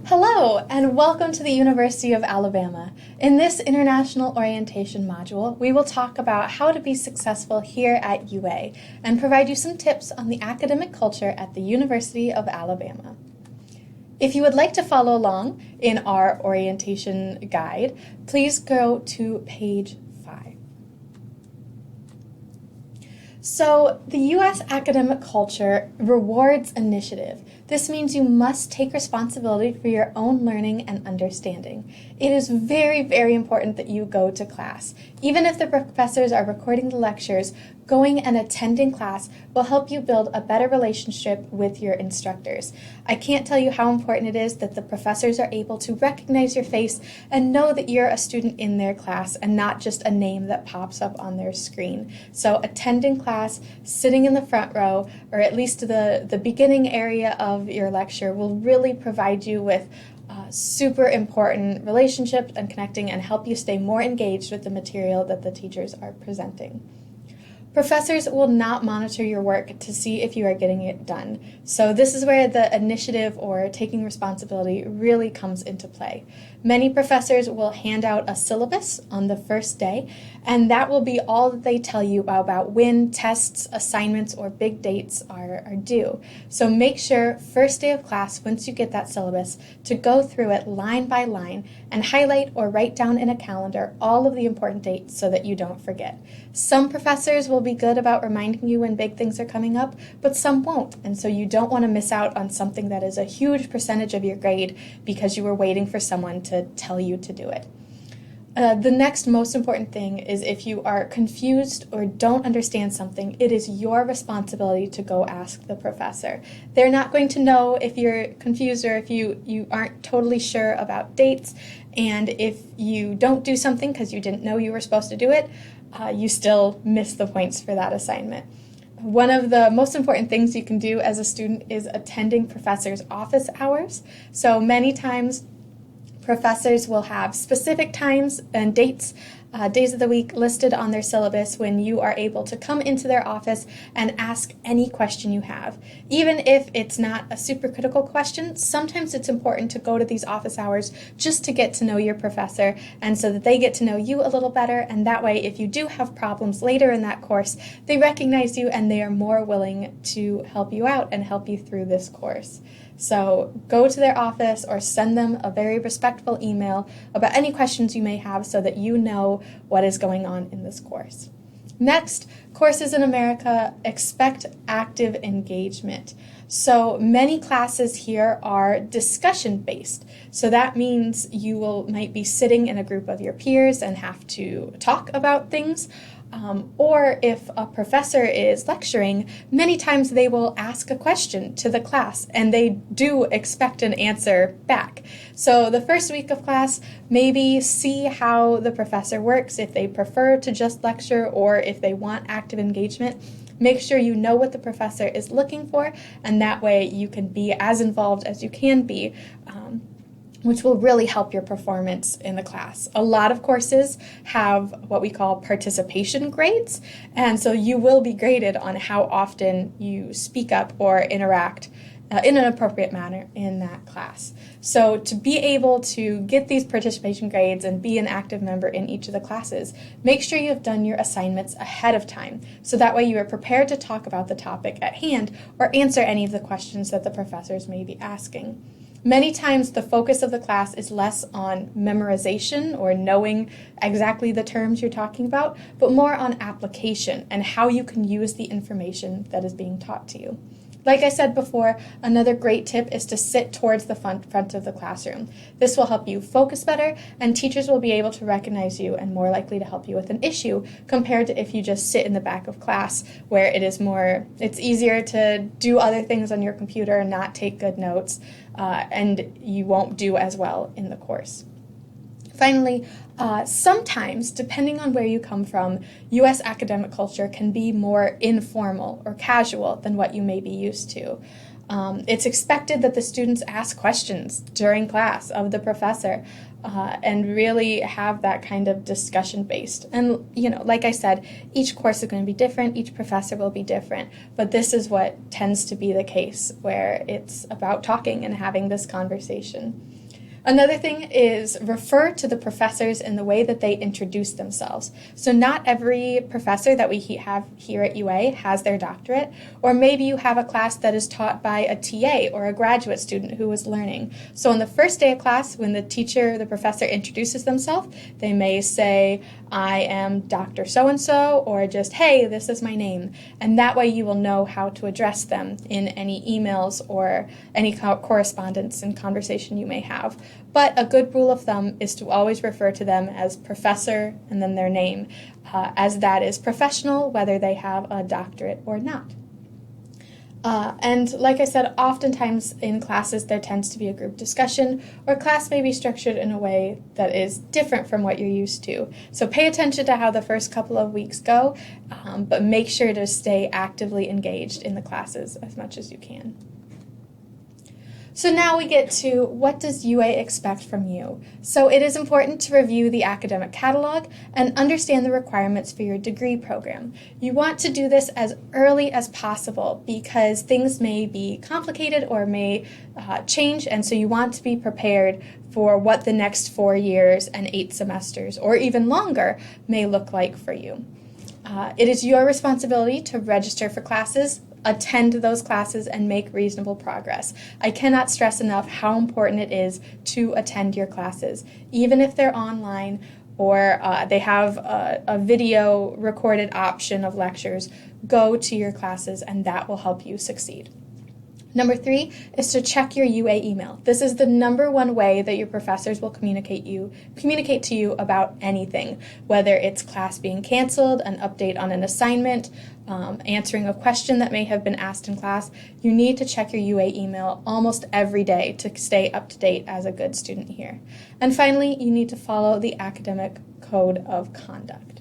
Hello, and welcome to the University of Alabama. In this International Orientation module, we will talk about how to be successful here at UA and provide you some tips on the academic culture at the University of Alabama. If you would like to follow along in our orientation guide, please go to page 5. So, the U.S. academic culture rewards initiative. This means you must take responsibility for your own learning and understanding. It is very, very important that you go to class. Even if the professors are recording the lectures, going and attending class will help you build a better relationship with your instructors. I can't tell you how important it is that the professors are able to recognize your face and know that you're a student in their class and not just a name that pops up on their screen. So attending class, sitting in the front row, or at least the beginning area of your lecture will really provide you with super important relationships and connecting and help you stay more engaged with the material that the teachers are presenting. Professors will not monitor your work to see if you are getting it done. So this is where the initiative or taking responsibility really comes into play. Many professors will hand out a syllabus on the first day, and that will be all that they tell you about when tests, assignments, or big dates are due. So make sure first day of class, once you get that syllabus, to go through it line by line and highlight or write down in a calendar all of the important dates so that you don't forget. Some professors will be good about reminding you when big things are coming up, but some won't, and so you don't want to miss out on something that is a huge percentage of your grade because you were waiting for someone to tell you to do it. The next most important thing is if you are confused or don't understand something, it is your responsibility to go ask the professor. They're not going to know if you're confused or if you aren't totally sure about dates, and if you don't do something because you didn't know you were supposed to do it, you still miss the points for that assignment. One of the most important things you can do as a student is attending professors' office hours. So many times professors will have specific times and dates, days of the week listed on their syllabus when you are able to come into their office and ask any question you have. Even if it's not a super critical question, sometimes it's important to go to these office hours just to get to know your professor and so that they get to know you a little better, and that way if you do have problems later in that course, they recognize you and they are more willing to help you out and help you through this course. So go to their office or send them a very respectful email about any questions you may have so that you know what is going on in this course. Next, courses in America expect active engagement. So many classes here are discussion-based. So that means you might be sitting in a group of your peers and have to talk about things. Or if a professor is lecturing, many times they will ask a question to the class and they do expect an answer back. So the first week of class, maybe see how the professor works, if they prefer to just lecture or if they want active engagement. Make sure you know what the professor is looking for, and that way you can be as involved as you can be, which will really help your performance in the class. A lot of courses have what we call participation grades, and so you will be graded on how often you speak up or interact in an appropriate manner in that class. So to be able to get these participation grades and be an active member in each of the classes, make sure you have done your assignments ahead of time, so that way you are prepared to talk about the topic at hand or answer any of the questions that the professors may be asking. Many times the focus of the class is less on memorization or knowing exactly the terms you're talking about, but more on application and how you can use the information that is being taught to you. Like I said before, another great tip is to sit towards the front of the classroom. This will help you focus better, and teachers will be able to recognize you and more likely to help you with an issue compared to if you just sit in the back of class where it's easier to do other things on your computer and not take good notes, and you won't do as well in the course. Finally, sometimes, depending on where you come from, U.S. academic culture can be more informal or casual than what you may be used to. It's expected that the students ask questions during class of the professor. and really have that kind of discussion based. And, like I said, each course is going to be different, each professor will be different, but this is what tends to be the case, where it's about talking and having this conversation. Another thing is refer to the professors in the way that they introduce themselves. So not every professor that we have here at UA has their doctorate, or maybe you have a class that is taught by a TA or a graduate student who is learning. So on the first day of class, when the professor introduces themselves, they may say, I am Dr. So-and-so, or just, hey, this is my name. And that way you will know how to address them in any emails or any correspondence and conversation you may have. But a good rule of thumb is to always refer to them as professor and then their name, as that is professional, whether they have a doctorate or not. And like I said, oftentimes in classes there tends to be a group discussion, or class may be structured in a way that is different from what you're used to. So pay attention to how the first couple of weeks go, but make sure to stay actively engaged in the classes as much as you can. So now we get to, what does UA expect from you? So it is important to review the academic catalog and understand the requirements for your degree program. You want to do this as early as possible because things may be complicated or may change, and so you want to be prepared for what the next 4 years and 8 semesters or even longer may look like for you. It is your responsibility to register for classes, attend those classes, and make reasonable progress. I cannot stress enough how important it is to attend your classes, even if they're online or they have a video recorded option of lectures. Go to your classes, and that will help you succeed. Number 3 is to check your UA email. This is the number one way that your professors will communicate to you about anything, whether it's class being canceled, an update on an assignment, answering a question that may have been asked in class. You need to check your UA email almost every day to stay up to date as a good student here. And finally, you need to follow the academic code of conduct.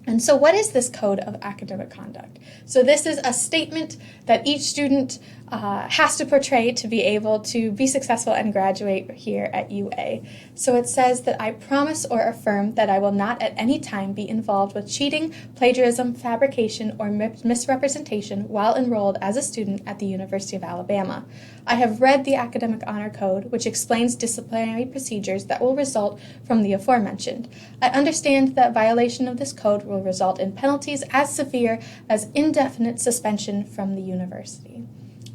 And so what is this code of academic conduct? So this is a statement that each student has to portray to be able to be successful and graduate here at UA. So it says that I promise or affirm that I will not at any time be involved with cheating, plagiarism, fabrication, or misrepresentation while enrolled as a student at the University of Alabama. I have read the Academic Honor Code, which explains disciplinary procedures that will result from the aforementioned. I understand that violation of this code will result in penalties as severe as indefinite suspension from the university.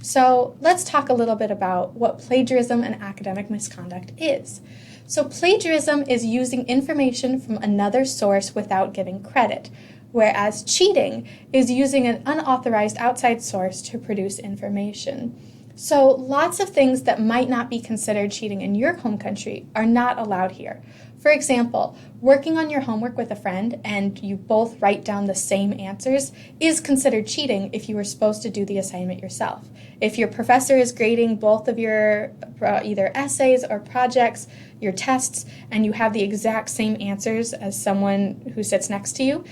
So let's talk a little bit about what plagiarism and academic misconduct is. So plagiarism is using information from another source without giving credit, whereas cheating is using an unauthorized outside source to produce information. So lots of things that might not be considered cheating in your home country are not allowed here. For example, working on your homework with a friend and you both write down the same answers is considered cheating if you were supposed to do the assignment yourself. If your professor is grading both of your either essays or projects, your tests, and you have the exact same answers as someone who sits next to you,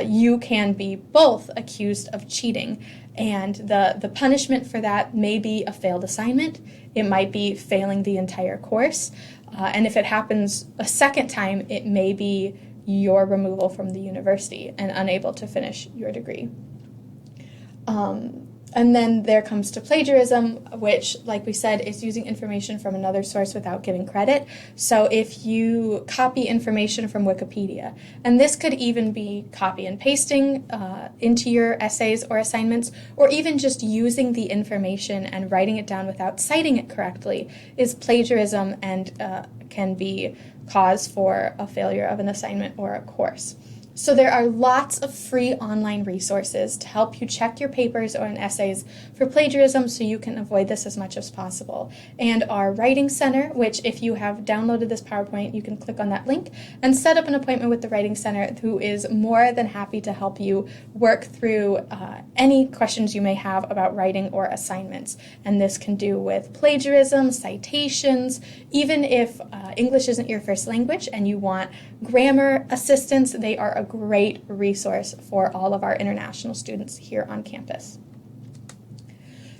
you can be both accused of cheating. And the punishment for that may be a failed assignment. It might be failing the entire course. And if it happens a second time, it may be your removal from the university and unable to finish your degree. And then there comes to plagiarism, which, like we said, is using information from another source without giving credit. So if you copy information from Wikipedia, and this could even be copy and pasting into your essays or assignments, or even just using the information and writing it down without citing it correctly, is plagiarism and can be cause for a failure of an assignment or a course. So there are lots of free online resources to help you check your papers or essays for plagiarism so you can avoid this as much as possible. And our Writing Center, which if you have downloaded this PowerPoint, you can click on that link and set up an appointment with the Writing Center, who is more than happy to help you work through any questions you may have about writing or assignments. And this can do with plagiarism, citations, even if English isn't your first language and you want grammar assistance, they are a great resource for all of our international students here on campus.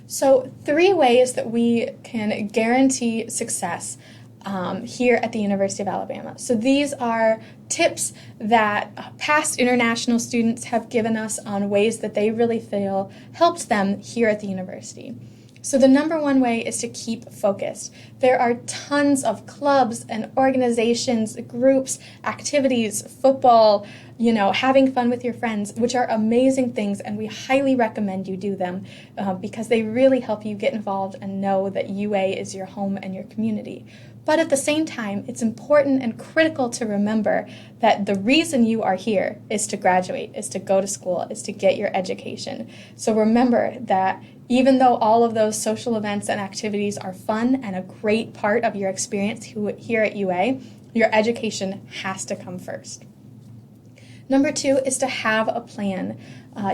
So 3 ways that we can guarantee success here at the University of Alabama. So these are tips that past international students have given us on ways that they really feel helped them here at the university. So the number one way is to keep focused. There are tons of clubs and organizations, groups, activities, football, having fun with your friends, which are amazing things, and we highly recommend you do them because they really help you get involved and know that UA is your home and your community. But at the same time, it's important and critical to remember that the reason you are here is to graduate, is to go to school, is to get your education. So remember that even though all of those social events and activities are fun and a great part of your experience here at UA, your education has to come first. Number 2 is to have a plan.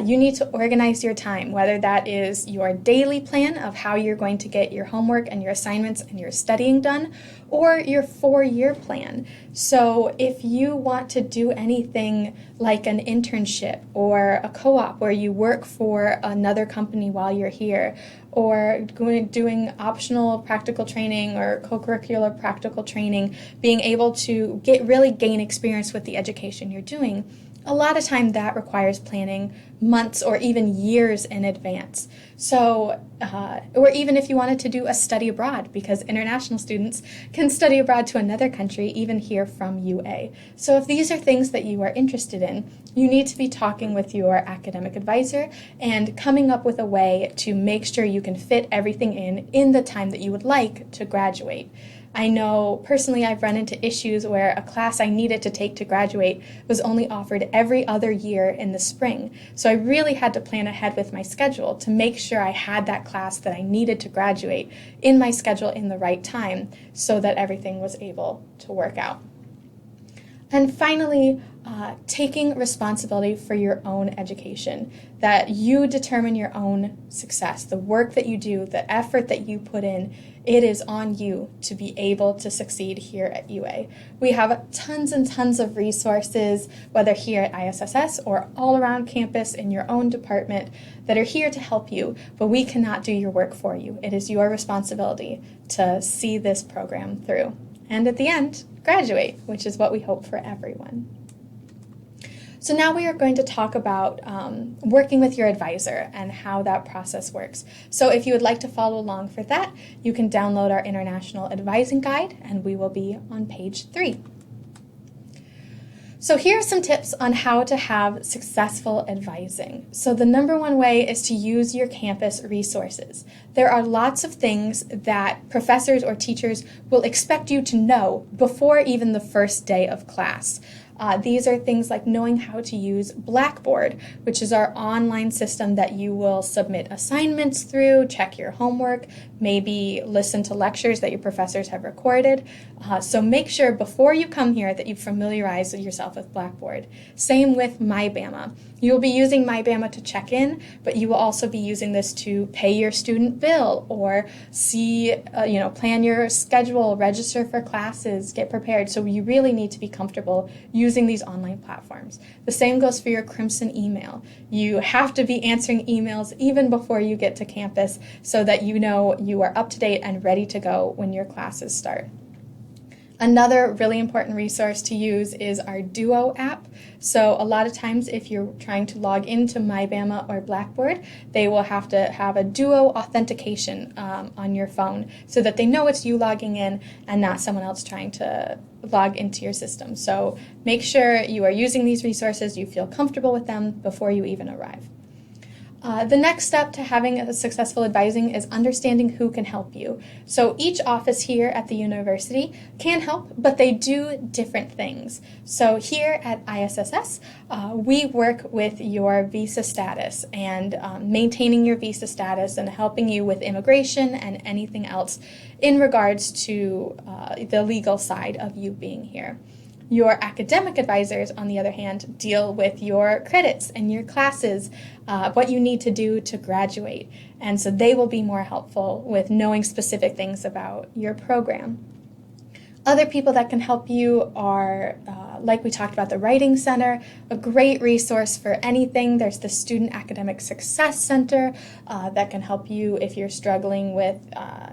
You need to organize your time, whether that is your daily plan of how you're going to get your homework and your assignments and your studying done, or your 4-year plan. So if you want to do anything like an internship or a co-op where you work for another company while you're here, or doing optional practical training or co-curricular practical training, being able to really gain experience with the education you're doing, a lot of time that requires planning months or even years in advance. So, or even if you wanted to do a study abroad, because international students can study abroad to another country, even here from UA. So if these are things that you are interested in, you need to be talking with your academic advisor and coming up with a way to make sure you can fit everything in the time that you would like to graduate. I know personally I've run into issues where a class I needed to take to graduate was only offered every other year in the spring. So I really had to plan ahead with my schedule to make sure I had that class that I needed to graduate in my schedule in the right time so that everything was able to work out. And finally, taking responsibility for your own education, that you determine your own success, the work that you do, the effort that you put in, it is on you to be able to succeed here at UA. We have tons and tons of resources, whether here at ISSS or all around campus in your own department, that are here to help you, but we cannot do your work for you. It is your responsibility to see this program through. And at the end, graduate, which is what we hope for everyone. So now we are going to talk about working with your advisor and how that process works. So if you would like to follow along for that, you can download our International Advising Guide, and we will be on page 3. So here are some tips on how to have successful advising. So the number one way is to use your campus resources. There are lots of things that professors or teachers will expect you to know before even the first day of class. These are things like knowing how to use Blackboard, which is our online system that you will submit assignments through, check your homework, maybe listen to lectures that your professors have recorded. So make sure before you come here that you familiarize yourself with Blackboard. Same with MyBama. You will be using MyBama to check in, but you will also be using this to pay your student bill or plan your schedule, register for classes, get prepared. So you really need to be comfortable using these online platforms. The same goes for your Crimson email. You have to be answering emails even before you get to campus so that you know you are up to date and ready to go when your classes start. Another really important resource to use is our Duo app. So a lot of times if you're trying to log into MyBama or Blackboard, they will have to have a Duo authentication on your phone so that they know it's you logging in and not someone else trying to log into your system. So make sure you are using these resources, you feel comfortable with them before you even arrive. The next step to having a successful advising is understanding who can help you. So each office here at the university can help, but they do different things. So here at ISSS, we work with your visa status and maintaining your visa status and helping you with immigration and anything else in regards to the legal side of you being here. Your academic advisors, on the other hand, deal with your credits and your classes, what you need to do to graduate. And so they will be more helpful with knowing specific things about your program. Other people that can help you are like we talked about, the Writing Center, a great resource for anything. There's the Student Academic Success Center that can help you if you're struggling with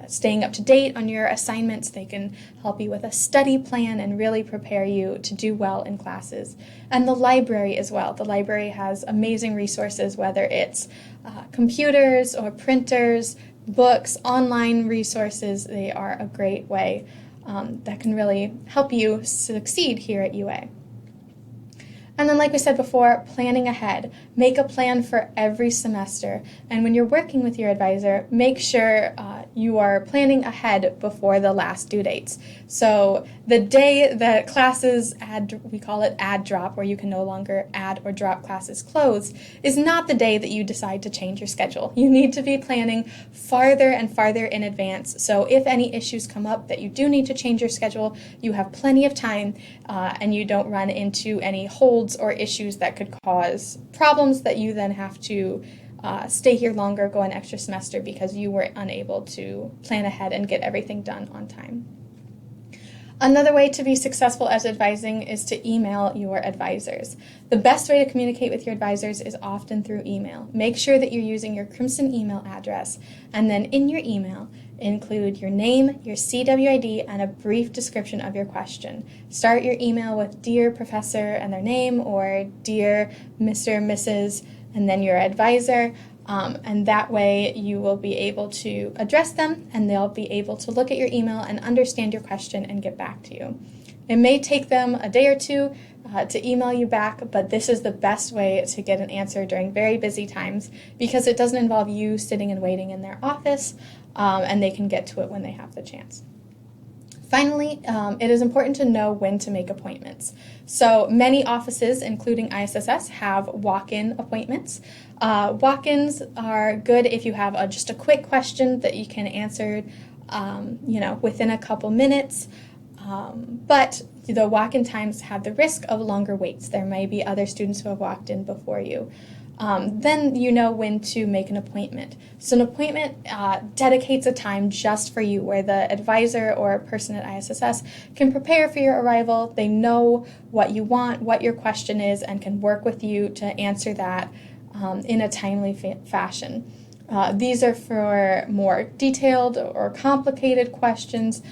staying up to date on your assignments. They can help you with a study plan and really prepare you to do well in classes. And the library as well. The library has amazing resources, whether it's computers or printers, books, online resources. They are a great way that can really help you succeed here at UA. And then, like we said before, planning ahead. Make a plan for every semester. And when you're working with your advisor, make sure you are planning ahead before the last due dates. So the day that classes we call it add drop, where you can no longer add or drop classes close, is not the day that you decide to change your schedule. You need to be planning farther and farther in advance. So if any issues come up that you do need to change your schedule, you have plenty of time and you don't run into any holds or issues that could cause problems that you then have to stay here longer, go an extra semester because you were unable to plan ahead and get everything done on time. Another way to be successful as advising is to email your advisors. The best way to communicate with your advisors is often through email. Make sure that you're using your Crimson email address, and then in your email, include your name, your CWID, and a brief description of your question. Start your email with Dear Professor and their name, or Dear Mr., Mrs., and then your advisor. And that way you will be able to address them and they'll be able to look at your email and understand your question and get back to you. It may take them a day or two to email you back, but this is the best way to get an answer during very busy times because it doesn't involve you sitting and waiting in their office, and they can get to it when they have the chance. Finally, it is important to know when to make appointments. So many offices, including ISSS, have walk-in appointments. Walk-ins are good if you have just a quick question that you can answer within a couple minutes. But the walk-in times have the risk of longer waits. There may be other students who have walked in before you. Then you know when to make an appointment. So an appointment dedicates a time just for you where the advisor or person at ISSS can prepare for your arrival. They know what you want, what your question is, and can work with you to answer that in a timely fashion. These are for more detailed or complicated questions,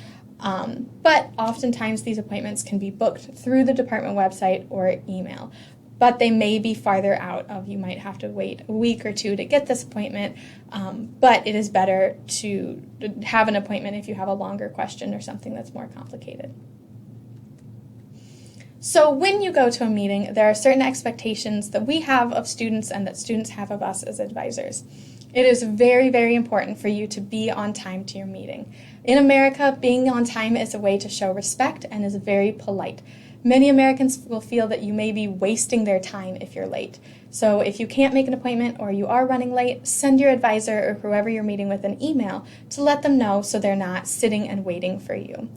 but oftentimes these appointments can be booked through the department website or email. But they may be farther out of, you might have to wait a week or two to get this appointment, but it is better to have an appointment if you have a longer question or something that's more complicated. So when you go to a meeting, there are certain expectations that we have of students and that students have of us as advisors. It is very, very important for you to be on time to your meeting. In America, being on time is a way to show respect and is very polite. Many Americans will feel that you may be wasting their time if you're late. So if you can't make an appointment or you are running late, send your advisor or whoever you're meeting with an email to let them know so they're not sitting and waiting for you.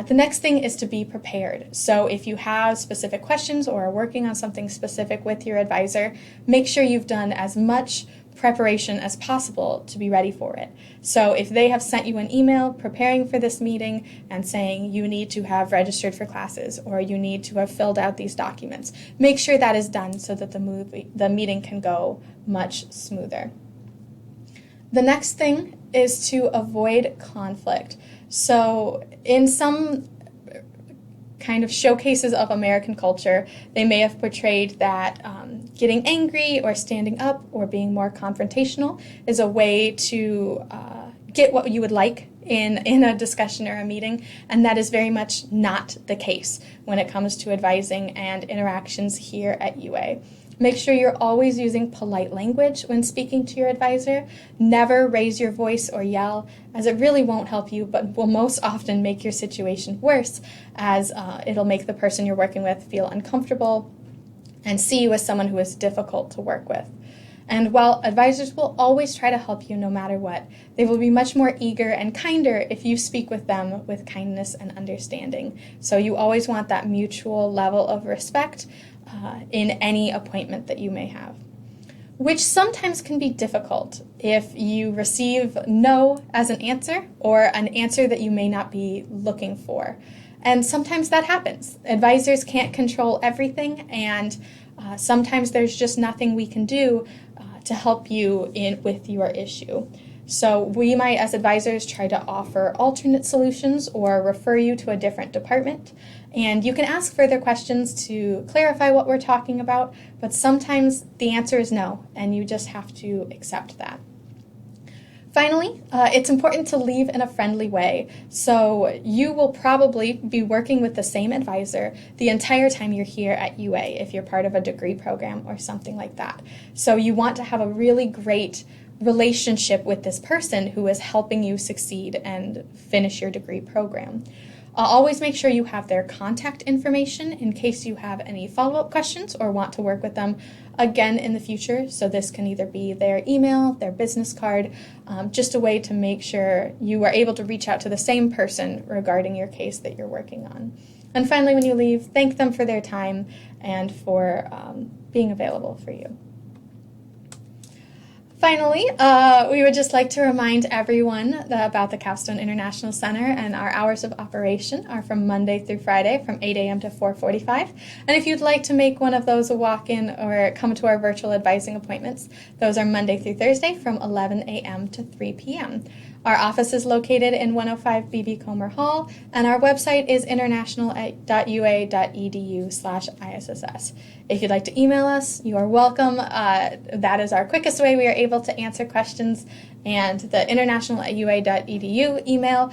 The next thing is to be prepared. So if you have specific questions or are working on something specific with your advisor, make sure you've done as much preparation as possible to be ready for it. So if they have sent you an email preparing for this meeting and saying you need to have registered for classes or you need to have filled out these documents, make sure that is done so that the meeting can go much smoother. The next thing is to avoid conflict. So in some kind of showcases of American culture, they may have portrayed that getting angry or standing up or being more confrontational is a way to get what you would like in a discussion or a meeting, and that is very much not the case when it comes to advising and interactions here at UA. Make sure you're always using polite language when speaking to your advisor. Never raise your voice or yell, as it really won't help you, but will most often make your situation worse, as it'll make the person you're working with feel uncomfortable and see you as someone who is difficult to work with. And while advisors will always try to help you no matter what, they will be much more eager and kinder if you speak with them with kindness and understanding. So you always want that mutual level of respect in any appointment that you may have, which sometimes can be difficult if you receive no as an answer or an answer that you may not be looking for. And sometimes that happens. Advisors can't control everything, and sometimes there's just nothing we can do to help you with your issue. So we might, as advisors, try to offer alternate solutions or refer you to a different department. And you can ask further questions to clarify what we're talking about, but sometimes the answer is no, and you just have to accept that. Finally, it's important to leave in a friendly way. So you will probably be working with the same advisor the entire time you're here at UA if you're part of a degree program or something like that. So you want to have a really great relationship with this person who is helping you succeed and finish your degree program. Always make sure you have their contact information in case you have any follow-up questions or want to work with them again in the future. So this can either be their email, their business card, just a way to make sure you are able to reach out to the same person regarding your case that you're working on. And finally, when you leave, thank them for their time and for being available for you. Finally, we would just like to remind everyone about the Capstone International Center, and our hours of operation are from Monday through Friday from 8 a.m. to 4:45. And if you'd like to make one of those a walk-in or come to our virtual advising appointments, those are Monday through Thursday from 11 a.m. to 3 p.m. Our office is located in 105 B.B. Comer Hall, and our website is international.ua.edu/ISSS. If you'd like to email us, you are welcome. That is our quickest way we are able to answer questions, and the international.ua.edu email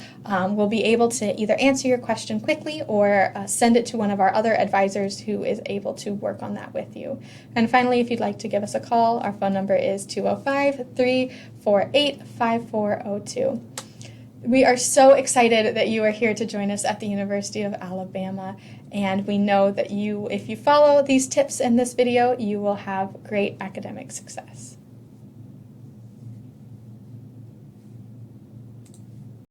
will be able to either answer your question quickly or send it to one of our other advisors who is able to work on that with you. And finally, if you'd like to give us a call, our phone number is 205-348-5402. We are so excited that you are here to join us at the University of Alabama, and we know that if you follow these tips in this video, you will have great academic success.